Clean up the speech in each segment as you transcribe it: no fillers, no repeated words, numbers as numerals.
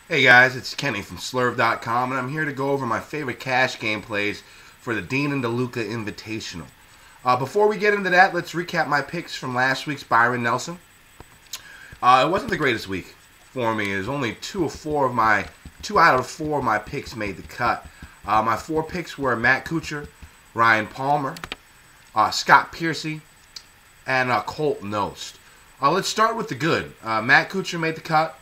Hey guys, it's Kenny from Slurv.com, and I'm here to go over my favorite cash game plays for the Dean and Deluca Invitational. Before we get into that, let's recap my picks from last week's Byron Nelson. It wasn't the greatest week for me. It was only two out of four of my picks made the cut. My four picks were Matt Kuchar, Ryan Palmer, Scott Piercy, and Colt Knost. Let's start with the good. Matt Kuchar made the cut.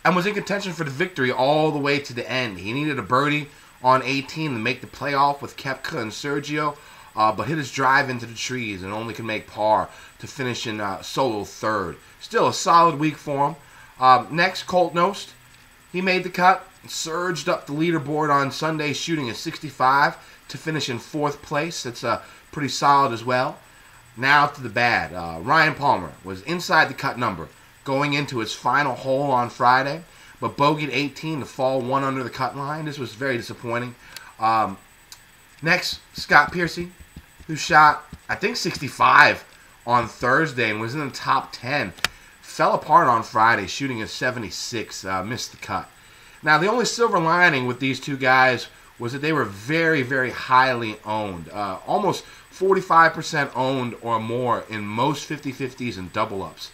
And was in contention for the victory all the way to the end. He needed a birdie on 18 to make the playoff with Koepka and Sergio, but hit his drive into the trees and only could make par to finish in solo third. Still a solid week for him. Next, Colt Knost. He made the cut, surged up the leaderboard on Sunday, shooting a 65 to finish in fourth place. That's pretty solid as well. Now to the bad. Ryan Palmer was inside the cut number going into his final hole on Friday, but bogeyed 18 to fall one under the cut line. This was very disappointing. Next, Scott Piercy, who shot, I think, 65 on Thursday and was in the top 10. Fell apart on Friday, shooting a 76, missed the cut. Now, the only silver lining with these two guys was that they were very, very highly owned. Almost 45% owned or more in most 50-50s and double-ups.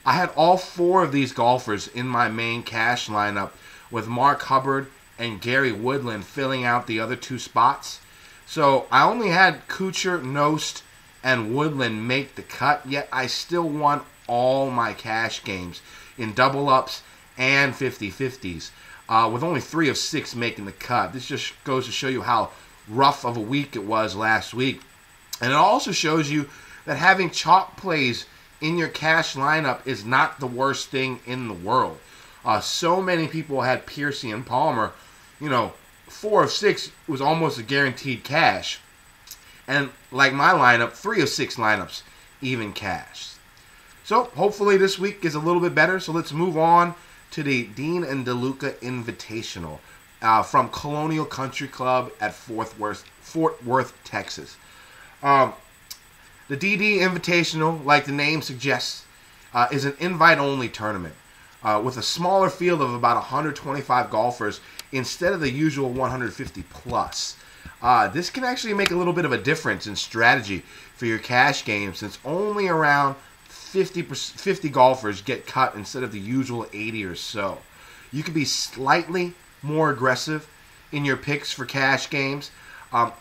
I had all four of these golfers in my main cash lineup, with Mark Hubbard and Gary Woodland filling out the other two spots. So I only had Kuchar, Knost, and Woodland make the cut, yet I still won all my cash games in double-ups and 50-50s, with only 3 of 6 making the cut. This just goes to show you how rough of a week it was last week. And it also shows you that having chalk plays in your cash lineup is not the worst thing in the world. So many people had Piercy and Palmer. 4 of 6 was almost a guaranteed cash. And like my lineup, 3 of 6 lineups even cashed. So hopefully this week is a little bit better. So let's move on to the Dean and Deluca Invitational from Colonial Country Club at Fort Worth, Texas. The DD Invitational, like the name suggests, is an invite-only tournament with a smaller field of about 125 golfers instead of the usual 150 plus. This can actually make a little bit of a difference in strategy for your cash game, since only around 50 golfers get cut instead of the usual 80 or so. You can be slightly more aggressive in your picks for cash games.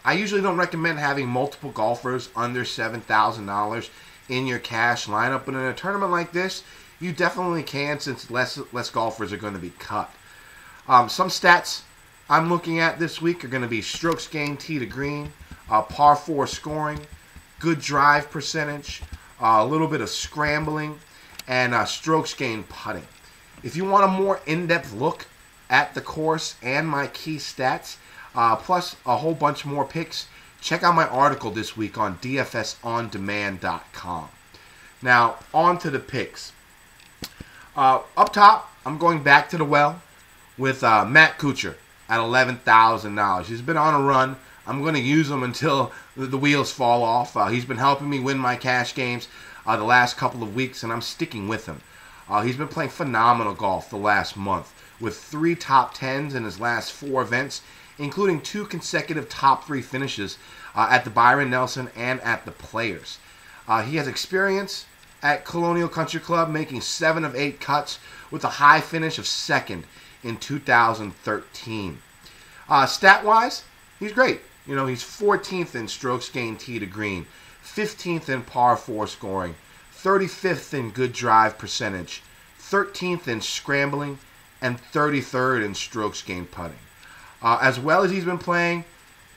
I usually don't recommend having multiple golfers under $7,000 in your cash lineup, but in a tournament like this, you definitely can, since less golfers are going to be cut. Some stats I'm looking at this week are going to be strokes gained tee to green, par 4 scoring, good drive percentage, a little bit of scrambling, and strokes gained putting. If you want a more in-depth look at the course and my key stats, plus a whole bunch more picks, check out my article this week on dfsondemand.com. Now, on to the picks. Up top, I'm going back to the well with Matt Kuchar at $11,000. He's been on a run. I'm going to use him until the wheels fall off. He's been helping me win my cash games the last couple of weeks, and I'm sticking with him. He's been playing phenomenal golf the last month, with 3 top 10s in his last 4 events, including 2 consecutive top 3 finishes at the Byron Nelson and at the Players. He has experience at Colonial Country Club, making 7 of 8 cuts with a high finish of 2nd in 2013. Stat-wise, he's great. He's 14th in strokes gained tee to green, 15th in par 4 scoring, 35th in good drive percentage, 13th in scrambling, and 33rd in strokes gained putting. As well as he's been playing,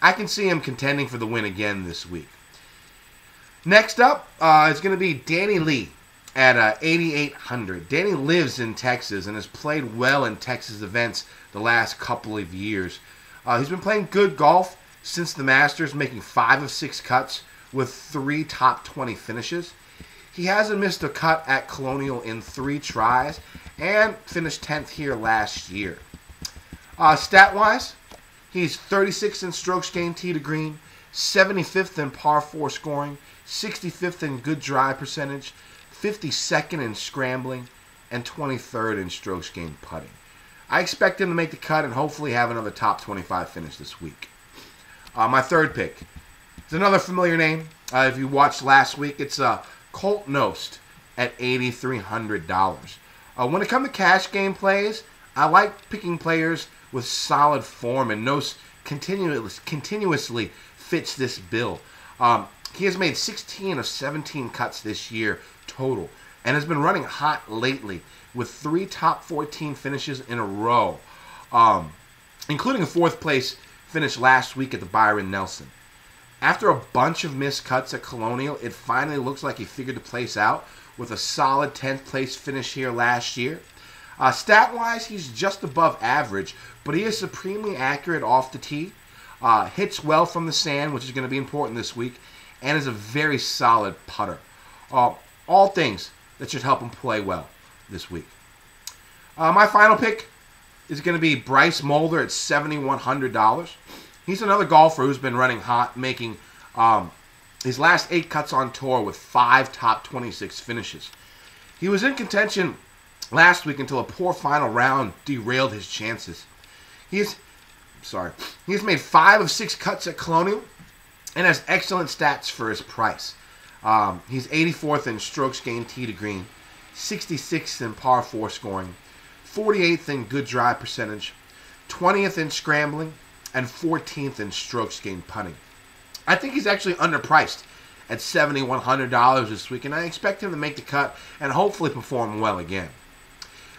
I can see him contending for the win again this week. Next up is going to be Danny Lee at 8,800. Danny lives in Texas and has played well in Texas events the last couple of years. He's been playing good golf since the Masters, making 5 of 6 cuts with 3 top 20 finishes. He hasn't missed a cut at Colonial in 3 tries and finished 10th here last year. Stat-wise, he's 36th in strokes gained tee to green, 75th in par 4 scoring, 65th in good drive percentage, 52nd in scrambling, and 23rd in strokes gained putting. I expect him to make the cut and hopefully have another top 25 finish this week. My third pick is another familiar name. If you watched last week, it's Colt Knost at $8,300. When it comes to cash game plays, I like picking players with solid form, and Knost continuously fits this bill. He has made 16 of 17 cuts this year total and has been running hot lately with 3 top 14 finishes in a row, including a 4th place finish last week at the Byron Nelson. After a bunch of missed cuts at Colonial, it finally looks like he figured the place out with a solid 10th place finish here last year. Stat-wise, he's just above average, but he is supremely accurate off the tee, hits well from the sand, which is going to be important this week, and is a very solid putter. All things that should help him play well this week. My final pick is going to be Bryce Mulder at $7,100. He's another golfer who's been running hot, making his last 8 cuts on tour with 5 top 26 finishes. He was in contention last week until a poor final round derailed his chances. He has made 5 of 6 cuts at Colonial and has excellent stats for his price. He's 84th in strokes gained tee to green, 66th in par 4 scoring, 48th in good drive percentage, 20th in scrambling, and 14th in strokes gained putting. I think he's actually underpriced at $7,100 this week, and I expect him to make the cut and hopefully perform well again.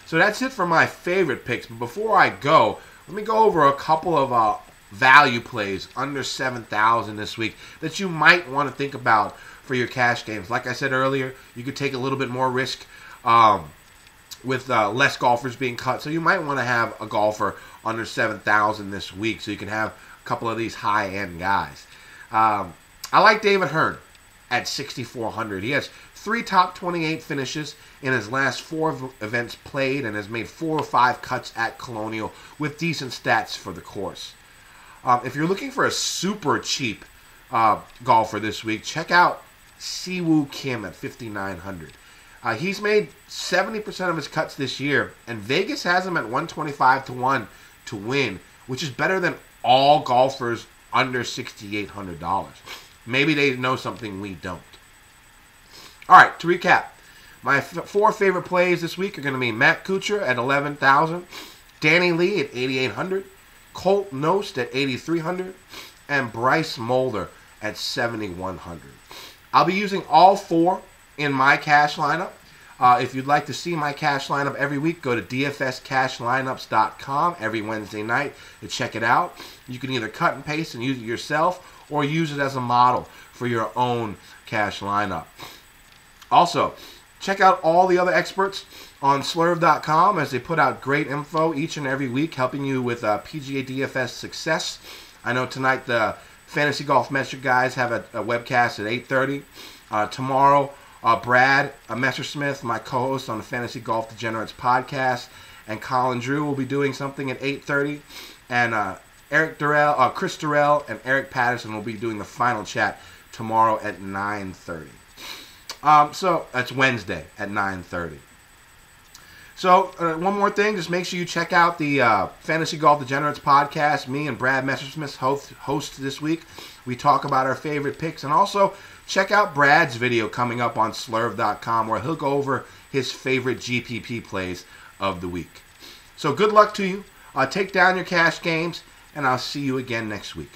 So that's it for my favorite picks. But before I go, let me go over a couple of value plays under $7,000 this week that you might want to think about for your cash games. Like I said earlier, you could take a little bit more risk with less golfers being cut. So you might want to have a golfer under $7,000 this week so you can have a couple of these high-end guys. I like David Hearn at $6,400. He has 3 top 28 finishes in his last 4 events played and has made 4 or 5 cuts at Colonial with decent stats for the course. If you're looking for a super cheap golfer this week, check out Siwoo Kim at $5,900. He's made 70% of his cuts this year, and Vegas has him at 125-1 to win, which is better than all golfers under $6,800. Maybe they know something we don't. All right, to recap, my 4 favorite plays this week are going to be Matt Kuchar at $11,000, Danny Lee at $8,800, Colt Knost at $8,300, and Bryce Mulder at $7,100. I'll be using all 4 in my cash lineup. If you'd like to see my cash lineup every week, go to dfscashlineups.com every Wednesday night to check it out. You can either cut and paste and use it yourself or use it as a model for your own cash lineup. Also, check out all the other experts on slurve.com as they put out great info each and every week, helping you with PGA DFS success. I know tonight the Fantasy Golf Metric guys have a webcast at 8:30. Tomorrow, Brad Messersmith, my co-host on the Fantasy Golf Degenerates podcast, and Colin Drew will be doing something at 8:30. And Chris Durrell and Eric Patterson will be doing the final chat tomorrow at 9:30. So that's Wednesday at 9:30. So one more thing, just make sure you check out the Fantasy Golf Degenerates podcast. Me and Brad Messersmith host this week. We talk about our favorite picks, and also check out Brad's video coming up on slurve.com where he'll go over his favorite GPP plays of the week. So good luck to you. Take down your cash games, and I'll see you again next week.